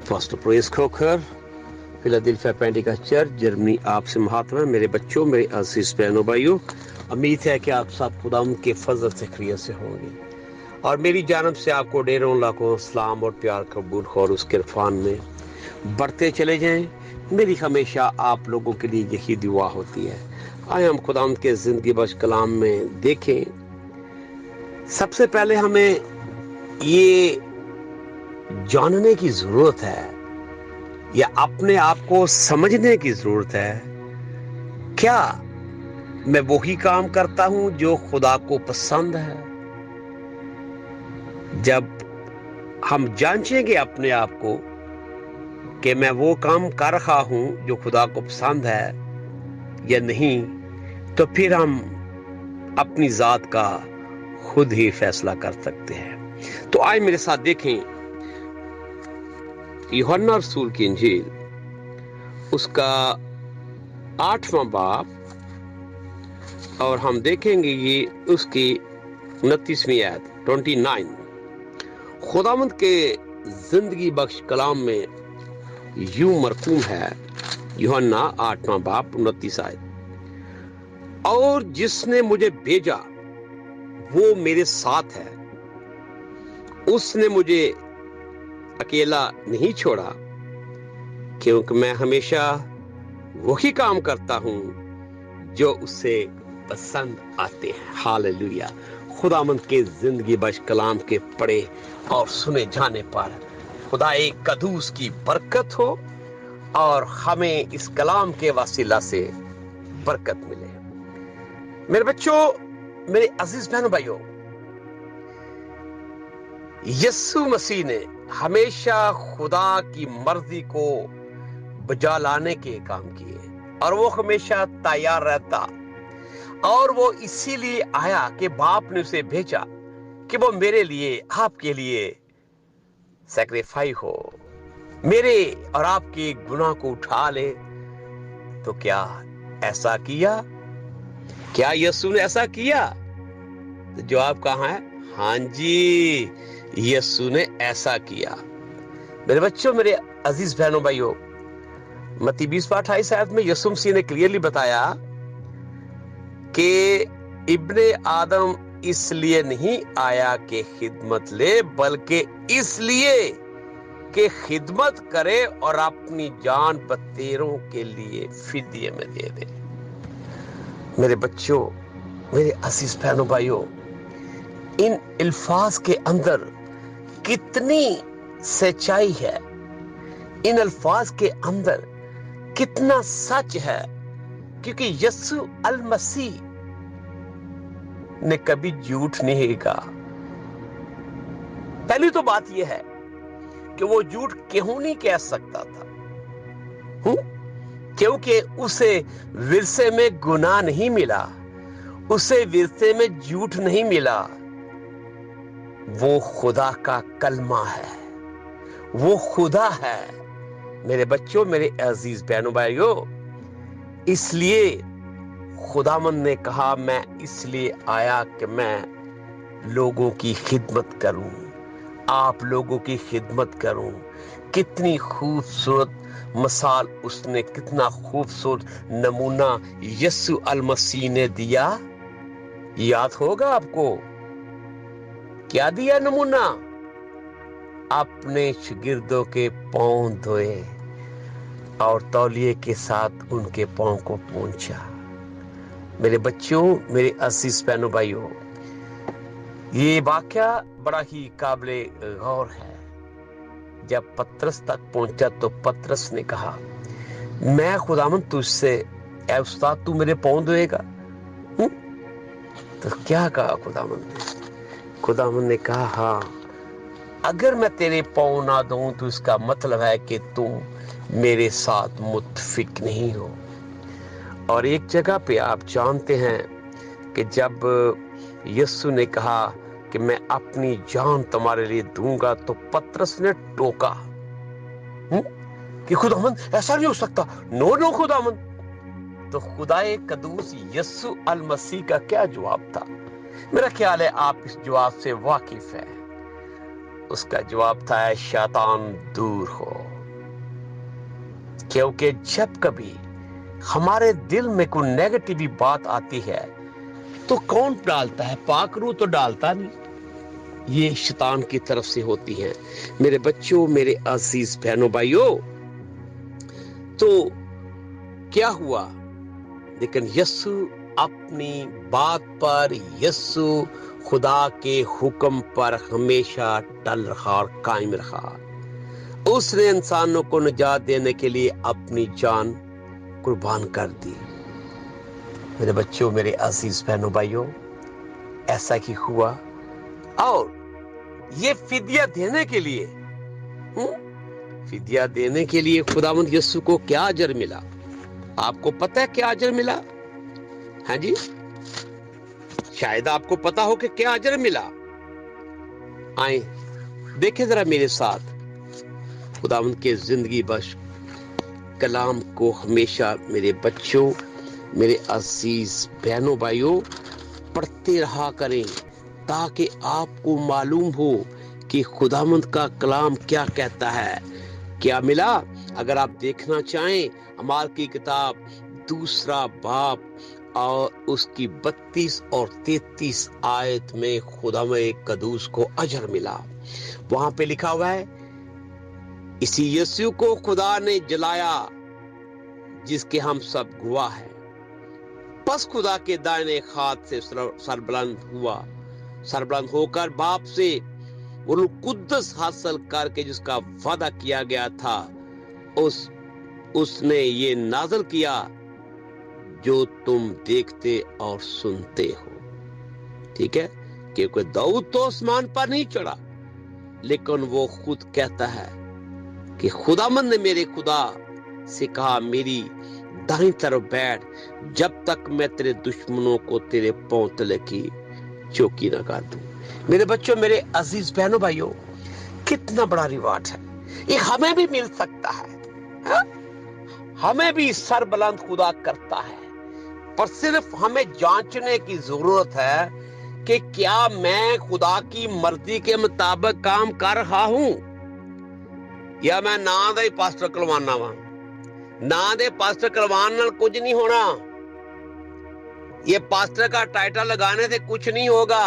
Pastor پریس Khokhar, Philadelphia Pentecost church, Germany, آپ سے محترم ہے میرے بچوں، میرے عزیز بہنوں بھائیوں۔ امید ہے کہ آپ سب خدا کے فضل سے خیریت سے ہوں گے، اور میری جانب سے آپ کو ڈھیروں لاکھوں سلام اور پیار قبول اور اس کے عرفان میں بڑھتے چلے جائیں۔ میری ہمیشہ آپ لوگوں کے لیے یہی دعا ہوتی ہے۔ آئے ہم خدا کے زندگی بخش کلام میں دیکھیں۔ سب سے پہلے ہمیں یہ جاننے کی ضرورت ہے یا اپنے آپ کو سمجھنے کی ضرورت ہے، کیا میں وہی کام کرتا ہوں جو خدا کو پسند ہے؟ جب ہم جانچیں گے اپنے آپ کو کہ میں وہ کام کر رہا ہوں جو خدا کو پسند ہے یا نہیں، تو پھر ہم اپنی ذات کا خود ہی فیصلہ کر سکتے ہیں۔ تو آئے میرے ساتھ دیکھیں یوحنا رسول کی انجیل، اس کا 8واں باب، اور ہم دیکھیں گے یہ اس کی 29ویں آیت 29۔ خداوند کے زندگی بخش کلام میں یوں مرقوم ہے، یوحنا 8واں باب 29 آیت، اور جس نے مجھے بھیجا وہ میرے ساتھ ہے، اس نے مجھے اکیلا نہیں چھوڑا، کیونکہ میں ہمیشہ وہی کام کرتا ہوں جو اسے پسند آتے ہیں۔ ہاللویا۔ خداوند کے زندگی بخش کلام کے پڑھے اور سنے جانے پر خدا ایک قدوس کی برکت ہو اور ہمیں اس کلام کے وسیلہ سے برکت ملے۔ میرے بچوں، میرے عزیز بہنوں بھائیوں، یسوع مسیح نے ہمیشہ خدا کی مرضی کو بجا لانے کے کام کیے، اور وہ ہمیشہ تیار رہتا، اور وہ اسی لیے آیا کہ باپ نے اسے بھیجا کہ وہ میرے لیے، آپ کے لیے سیکریفائی ہو، میرے اور آپ کے گناہ کو اٹھا لے۔ تو کیا ایسا کیا؟ کیا یسوع نے ایسا کیا؟ تو جواب کہاں ہے؟ ہاں جی، یسوع نے ایسا کیا۔ میرے بچوں، میرے عزیز بہنوں بھائیوں، متی 20:28 آیت میں یسوع مسیح نے کلیئرلی بتایا کہ ابن آدم اس لیے نہیں آیا کہ خدمت لے، بلکہ اس لیے کہ خدمت کرے اور اپنی جان بتیروں کے لیے فدیے میں دے دے۔ میرے بچوں، میرے عزیز بہنوں بھائیوں، ان الفاظ کے اندر کتنی سچائی ہے، ان الفاظ کے اندر کتنا سچ ہے، کیونکہ یسوع المسیح نے کبھی جھوٹ نہیں کہا۔ پہلی تو بات یہ ہے کہ وہ جھوٹ کیوں نہیں کہہ سکتا تھا؟ کیونکہ اسے ورثے میں گناہ نہیں ملا، اسے ورثے میں جھوٹ نہیں ملا۔ وہ خدا کا کلمہ ہے، وہ خدا ہے۔ میرے بچوں، میرے عزیز بہنوں بھائیوں، اس لیے خداوند نے کہا میں اس لیے آیا کہ میں لوگوں کی خدمت کروں، آپ لوگوں کی خدمت کروں۔ کتنی خوبصورت مثال اس نے، کتنا خوبصورت نمونہ یسوع المسیح نے دیا، یاد ہوگا آپ کو؟ کیا دیا نمونہ؟ اپنے شاگردوں کے پاؤں دھوئے اور تولیے کے ساتھ ان کے پاؤں کو پونچھا۔ میرے بچوں، میرے عزیز بہنوں بھائیوں، یہ واقعہ بڑا ہی قابل غور ہے۔ جب پطرس تک پہنچا تو پطرس نے کہا، میں خداوند تجھ سے، اے استاد تو میرے پاؤں دھوئے گا؟ تو کیا کہا خداوند نے؟ خداوند نے کہا ہاں، اگر میں تیرے پاؤں نہ دھوؤں تو اس کا مطلب ہے کہ تم میرے ساتھ متفق نہیں ہو۔ اور ایک جگہ پہ آپ جانتے ہیں کہ جب یسوع نے کہا کہ میں اپنی جان تمہارے لیے دوں گا، تو پطرس نے ٹوکا کہ خداوند ایسا نہیں ہو سکتا، نو خداوند۔ تو خدائے قدوس یسوع المسیح کا کیا جواب تھا؟ میرا خیال ہے آپ اس جواب سے واقف ہیں۔ اس کا جواب تھا، اے شیطان دور ہو، کیونکہ جب کبھی ہمارے دل میں کوئی نیگیٹیو بات آتی ہے تو کون ڈالتا ہے؟ پاک روح تو ڈالتا نہیں، یہ شیطان کی طرف سے ہوتی ہیں۔ میرے بچوں، میرے عزیز بہنوں بھائیوں، تو کیا ہوا؟ لیکن یسو اپنی بات پر، یسو خدا کے حکم پر ہمیشہ ٹل رہا اور قائم رہا۔ اس نے انسانوں کو نجات دینے کے لیے اپنی جان قربان کر دی۔ میرے بچوں، میرے عزیز بہنوں بھائیوں، ایسا ہی ہوا۔ اور یہ فدیہ دینے کے لیے فدیہ دینے کے لیے خداوند یسوع کو کیا اجر ملا؟ آپ کو پتہ ہے کیا اجر ملا؟ ہاں جی، شاید آپ کو پتا ہو کہ کیا اجر ملا۔ آئیں دیکھیں ذرا میرے ساتھ خداوند کے زندگی بخش کلام کو ہمیشہ میرے بچوں، میرے عزیز بہنوں بھائیوں پڑھتے رہا کریں، تاکہ آپ کو معلوم ہو کہ خداوند کا کلام کیا کہتا ہے۔ کیا ملا؟ اگر آپ دیکھنا چاہیں، اعمال کی کتاب 2 باب اور اس کی 32 اور 33 آیت میں خداوند قدوس کو اجر ملا۔ وہاں پہ لکھا ہوا ہے، اسی یسوع کو خدا نے جلایا جس کے ہم سب گواہ ہیں۔ پس خدا کے دائنے ہاتھ سے سربلند ہو کر باپ سے وہ قدس حاصل کر کے جس کا وعدہ کیا گیا تھا اس نے یہ نازل کیا جو تم دیکھتے اور سنتے ہو۔ ٹھیک ہے، کیونکہ داؤد تو آسمان پر نہیں چڑھا، لیکن وہ خود کہتا ہے کہ خداوند نے میرے خدا سے کہا، میری دائیں طرف بیٹھ جب تک میں تیرے دشمنوں کو تیرے پاؤں تلے کی چوکی نہ کر دوں۔ میرے بچوں، میرے عزیز بہنوں بھائیوں، کتنا بڑا ریوارڈ ہے یہ، ہمیں بھی مل سکتا ہے۔ ہمیں بھی سر بلند خدا کرتا ہے، پر صرف ہمیں جانچنے کی ضرورت ہے کہ کیا میں خدا کی مرضی کے مطابق کام کر رہا ہوں، یا میں نا دے پاسٹر کلوانا وا۔ نا دے پاسٹر کلوان نال کچھ نہیں ہونا، یہ پاسٹر کا ٹائٹل لگانے سے کچھ نہیں ہوگا،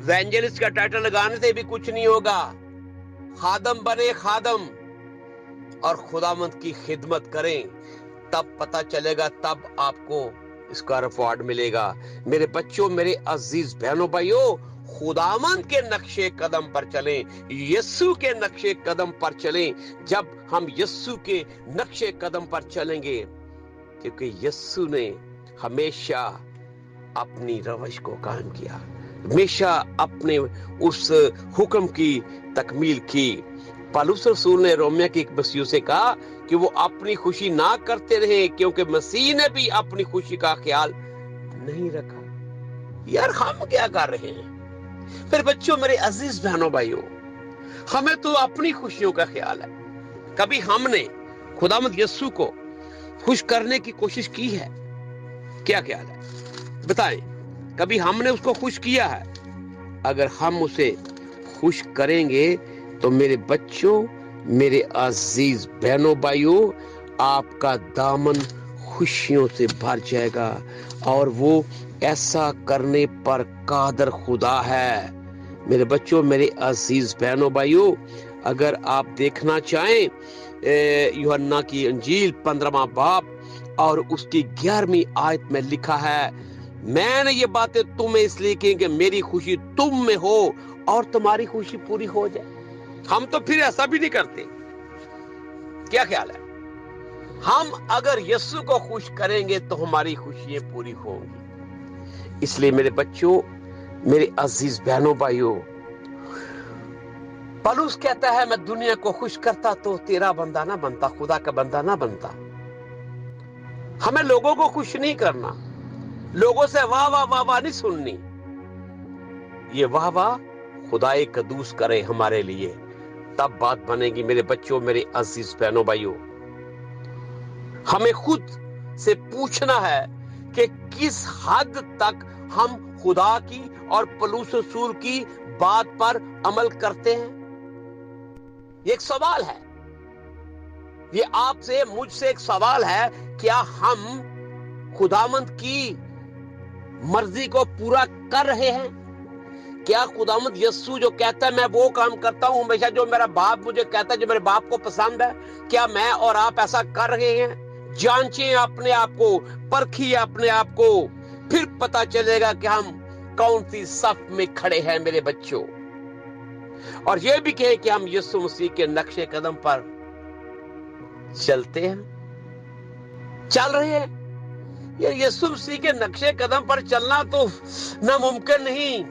ایونجلسٹ کا ٹائٹل لگانے سے بھی کچھ نہیں ہوگا۔ خادم بنے خادم اور خداوند کی خدمت کریں، تب پتہ چلے گا، تب آپ کو اس کا ریوارڈ ملے گا۔ میرے بچوں، میرے عزیز بہنوں بھائیوں، خداوند کے نقشے قدم پر چلیں، یسوع کے نقشے قدم پر چلیں۔ جب ہم یسوع کے نقشے قدم پر چلیں گے، کیونکہ یسوع نے ہمیشہ اپنی روش کو قائم کیا، ہمیشہ اپنے اس حکم کی تکمیل کی۔ پالوس رسول نے رومیہ کی ایک بسیوں سے کہا کہ وہ اپنی خوشی نہ کرتے رہے، کیونکہ مسیح نے بھی اپنی خوشی کا خیال نہیں رکھا۔ یار ہم کیا کر رہے ہیں؟ پھر بچوں، میرے عزیز بہنوں بھائیوں، ہمیں تو اپنی خوشیوں کا خیال ہے۔ کبھی ہم نے خداوند یسوع کو خوش کرنے کی کوشش کی ہے؟ کیا خیال ہے؟ بتائیں، کبھی ہم نے اس کو خوش کیا ہے؟ اگر ہم اسے خوش کریں گے تو میرے بچوں، میرے عزیز بہنوں بھائیوں، آپ کا دامن خوشیوں سے بھر جائے گا، اور وہ ایسا کرنے پر قادر خدا ہے۔ میرے بچوں، میرے عزیز بہنوں بھائیوں، اگر آپ دیکھنا چاہیں یوحنا کی انجیل 15واں باب اور اس کی 11ویں آیت میں لکھا ہے، میں نے یہ باتیں تمہیں اس لیے کی کہ میری خوشی تم میں ہو اور تمہاری خوشی پوری ہو جائے۔ ہم تو پھر ایسا بھی نہیں کرتے۔ کیا خیال ہے؟ ہم اگر یسوع کو خوش کریں گے تو ہماری خوشیاں پوری ہوں گی۔ اس لیے میرے بچوں، میرے عزیز بہنوں بھائیوں، پولس کہتا ہے، میں دنیا کو خوش کرتا تو تیرا بندہ نہ بنتا، خدا کا بندہ نہ بنتا۔ ہمیں لوگوں کو خوش نہیں کرنا، لوگوں سے واہ واہ واہ واہ نہیں سننی، یہ واہ واہ خدائے قدوس کرے ہمارے لیے، تب بات بنے گی۔ میرے بچوں، میرے عزیز بہنوں بھائیوں، ہمیں خود سے پوچھنا ہے کہ کس حد تک ہم خدا کی اور پولس رسول کی بات پر عمل کرتے ہیں۔ یہ ایک سوال ہے۔ یہ آپ سے مجھ سے ایک سوال ہے، کیا ہم خداوند کی مرضی کو پورا کر رہے ہیں؟ کیا خداوند یسوع جو کہتا ہے میں وہ کام کرتا ہوں ہمیشہ جو میرا باپ مجھے کہتا ہے، جو میرے باپ کو پسند ہے، کیا میں اور آپ ایسا کر رہے ہیں؟ جانچیں اپنے آپ کو، پرکھیے اپنے آپ کو، پھر پتا چلے گا کہ ہم کون سی صف میں کھڑے ہیں میرے بچوں۔ اور یہ بھی کہے کہ ہم یسوع مسیح کے نقش قدم پر چلتے ہیں، چل رہے ہیں۔ یہ یسوع مسیح کے نقش قدم پر چلنا تو ناممکن نہیں،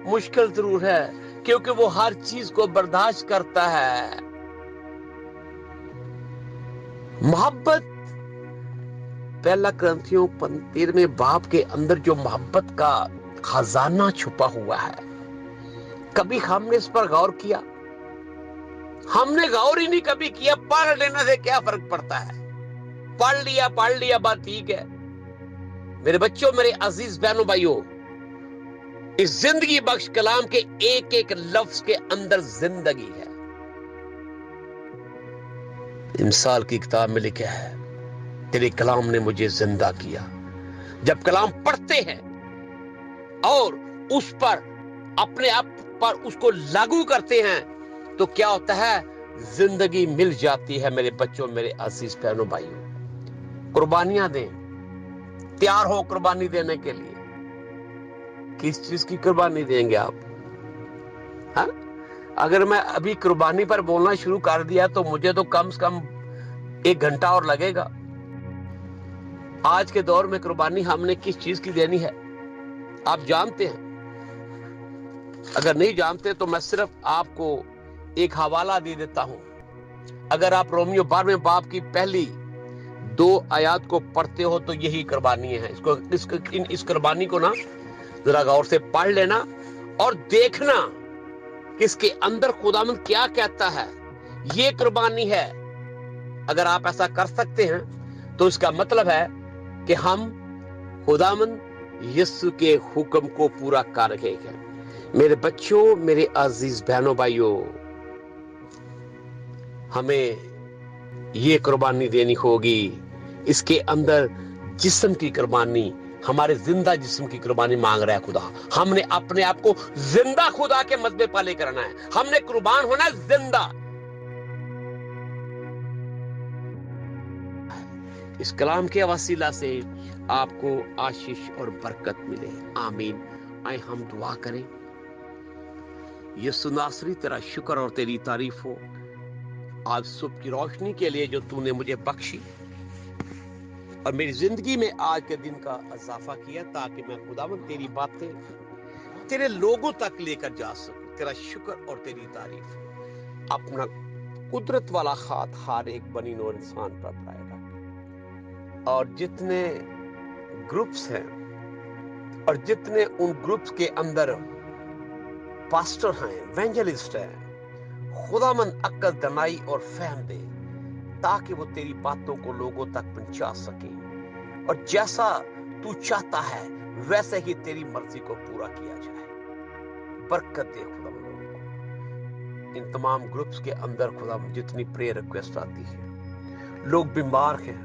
مشکل ضرور ہے، کیونکہ وہ ہر چیز کو برداشت کرتا ہے۔ محبت، پہلا کرنتھیوں 13 باب کے اندر جو محبت کا خزانہ چھپا ہوا ہے، کبھی ہم نے اس پر غور کیا؟ ہم نے غور ہی نہیں کبھی کیا۔ پڑھ لینے سے کیا فرق پڑتا ہے؟ پڑھ لیا بات ٹھیک ہے۔ میرے بچوں، میرے عزیز بہنوں بھائیوں، اس زندگی بخش کلام کے ایک ایک لفظ کے اندر زندگی ہے۔ مثال کی کتاب میں لکھا ہے، تیرے کلام نے مجھے زندہ کیا۔ جب کلام پڑھتے ہیں اور اس پر اپنے آپ پر اس کو لاگو کرتے ہیں تو کیا ہوتا ہے؟ زندگی مل جاتی ہے۔ میرے بچوں، میرے عزیز بہنوں بھائیوں، قربانیاں دیں، تیار ہو قربانی دینے کے لیے۔ کس چیز کی قربانی دیں گے آپ؟ ہاں؟ اگر میں ابھی قربانی پر بولنا شروع کر دیا تو مجھے تو کم سے کم 1 گھنٹہ اور لگے گا۔ آج کے دور میں قربانی ہم نے کس چیز کی دینی ہے آپ جانتے ہیں؟ اگر نہیں جانتے تو میں صرف آپ کو ایک حوالہ دے دیتا ہوں۔ اگر آپ رومیو 12 باب کی پہلی 2 آیات کو پڑھتے ہو تو یہی قربانی ہے۔ اس قربانی کو نا ذرا غور سے پڑھ لینا اور دیکھنا کہ اس کے اندر خداوند کیا کہتا ہے۔ یہ قربانی ہے۔ اگر آپ ایسا کر سکتے ہیں تو اس کا مطلب ہے کہ ہم خداوند یسوع کے حکم کو پورا کر رہے ہیں۔ میرے بچوں، میرے عزیز بہنوں بھائیوں، ہمیں یہ قربانی دینی ہوگی۔ اس کے اندر جسم کی قربانی، ہمارے زندہ جسم کی قربانی مانگ رہا ہے خدا۔ ہم نے اپنے آپ کو زندہ خدا کے مذبح پر لے کر آنا ہے۔ ہم نے قربان ہونا ہے زندہ۔ اس کلام کے وسیلہ سے آپ کو آشیش اور برکت ملے، آمین۔ آئے ہم دعا کریں۔ یسوع ناصری، تیرا شکر اور تیری تعریف ہو آج صبح کی روشنی کے لیے جو تو نے مجھے بخشی اور میری زندگی میں آج کے دن کا اضافہ کیا، تاکہ میں خداوند تیری باتیں تیرے لوگوں تک لے کر جا سکوں۔ تیرا شکر اور تیری تعریف ہو۔ اپنا قدرت والا ہاتھ ہر ایک بنی نوع انسان پر بڑھائے گا، اور جتنے گروپس ہیں اور جتنے ان گروپس کے اندر پاسٹر ہیں، ایونجلسٹ ہیں، خداوند عقل، دانائی اور فہم دے، تاکہ وہ تیری باتوں کو لوگوں تک پہنچا سکیں، اور جیسا تو چاہتا ہے ویسے ہی تیری مرضی کو پورا کیا جائے۔ برکت دے خداوند لوگوں کو۔ ان تمام گروپس کے اندر خداوند جتنی پریئر ریکویسٹ آتی ہے، لوگ بیمار ہیں،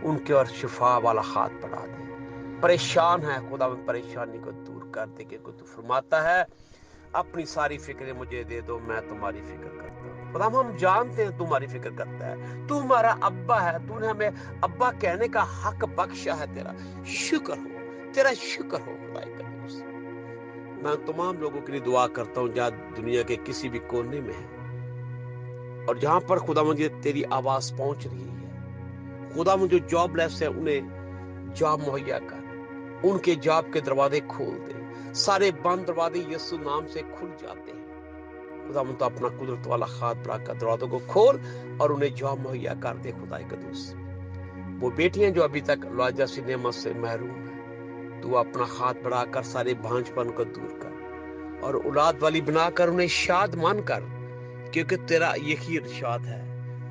ان کے اور شفا والا ہاتھ بڑھا دے۔ پریشان ہے خداوند، پریشانی کو دور کر دے، کہ تو فرماتا ہے اپنی ساری فکریں مجھے دے دو، میں تمہاری فکر کرتا ہوں۔ خدا ہم جانتے ہیں تمہاری فکر کرتا ہے، تو ہمارا ابا ہے، تو نے ہمیں ابا کہنے کا حق بخشا ہے۔ تیرا شکر ہو، تیرا شکر ہو خدا کریم سے۔ میں تمام لوگوں کے لیے دعا کرتا ہوں جہاں دنیا کے کسی بھی کونے میں ہے، اور جہاں پر خدا مجھے تیری آواز پہنچ رہی ہے، خدا مجھے جاب لیس ہے انہیں جاب مہیا کر، ان کے جاب کے دروازے کھول دے۔ سارے بند دروازے یسوع نام سے کھل جاتے ہیں۔ خدا تو اپنا قدرت والا ہاتھ بڑھا کر دروازوں کو کھول اور انہیں جاب مہیا کر دے خدا قدوس۔ وہ بیٹیاں جو ابھی تک لاجا سی نعمت سے محروم ہیں، تو اپنا ہاتھ بڑھا کر سارے بھانج پن کو دور کر اور اولاد والی بنا کر انہیں شاد مان کر، کیونکہ تیرا یہی ارشاد ہے۔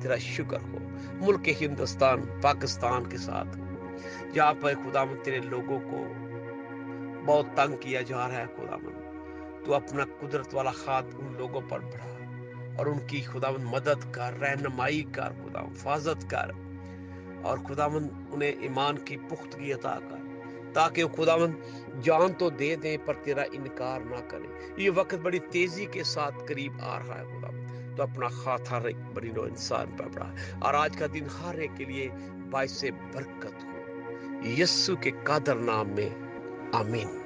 تیرا شکر ہو۔ ملک ہندوستان، پاکستان کے ساتھ ہو، جہاں پر خدا مند تیرے لوگوں کو بہت تنگ کیا جا رہا ہے، خدا مند تو اپنا قدرت والا ہاتھ ان لوگوں پر بڑھا اور ان کی خداوند مدد کر، رہنمائی کر، خداوند حفاظت کر، اور خداوند انہیں ایمان کی پختگی عطا کر، تاکہ وہ خداوند جان تو دے دیں پر تیرا انکار نہ کریں۔ یہ وقت بڑی تیزی کے ساتھ قریب آ رہا ہے خداوند، تو اپنا ہاتھ ہر ایک بڑی نو انسان پر پڑا، اور آج کا دن ہر ایک کے لیے باعث برکت ہو، یسوع کے قادر نام میں آمین۔